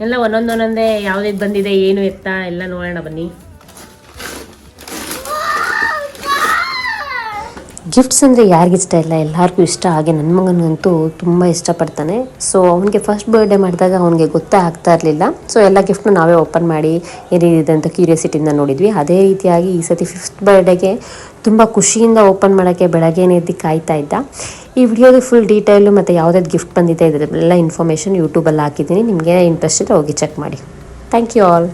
ಎಲ್ಲ ಒಂದೊಂದೇ ಯಾವ್ದು ಬಂದಿದೆ ಏನು ಎತ್ತಾ ಎಲ್ಲ ನೋಡೋಣ ಬನ್ನಿ. ಗಿಫ್ಟ್ಸ್ ಅಂದರೆ ಯಾರಿಗಿಷ್ಟ ಇಲ್ಲ, ಎಲ್ಲರಿಗೂ ಇಷ್ಟ. ಹಾಗೆ ನನ್ನ ಮಗನಿಗಂತೂ ತುಂಬ ಇಷ್ಟಪಡ್ತಾನೆ. ಸೊ ಅವನಿಗೆ ಫಸ್ಟ್ ಬರ್ಡೇ ಮಾಡಿದಾಗ ಅವನಿಗೆ ಗೊತ್ತೇ ಆಗ್ತಾ ಇರಲಿಲ್ಲ. ಸೊ ಎಲ್ಲ ಗಿಫ್ಟ್ನು ನಾವೇ ಓಪನ್ ಮಾಡಿ ಏನೇನಿದೆ ಅಂತ ಕ್ಯೂರಿಯಾಸಿಟಿಯಿಂದ ನೋಡಿದ್ವಿ. ಅದೇ ರೀತಿಯಾಗಿ ಈ ಸತಿ 5th ಬರ್ಡೇಗೆ ತುಂಬ ಖುಷಿಯಿಂದ ಓಪನ್ ಮಾಡೋಕ್ಕೆ ಬೆಳಗ್ಗೆನೇ ಎದ್ದು ಕಾಯ್ತಾ ಇದ್ದ. ಈ ವಿಡಿಯೋದು ಫುಲ್ ಡೀಟೇಲು ಮತ್ತು ಯಾವುದಾದ್ರು ಗಿಫ್ಟ್ ಬಂದಿದೆ ಇದೆಲ್ಲ ಇನ್ಫಾರ್ಮೇಷನ್ ಯೂಟ್ಯೂಬಲ್ಲಿ ಹಾಕಿದ್ದೀನಿ. ನಿಮಗೆ ಇಂಟ್ರೆಸ್ಟ್ ಇದ್ದರೆ ಹೋಗಿ ಚೆಕ್ ಮಾಡಿ. Thank you all.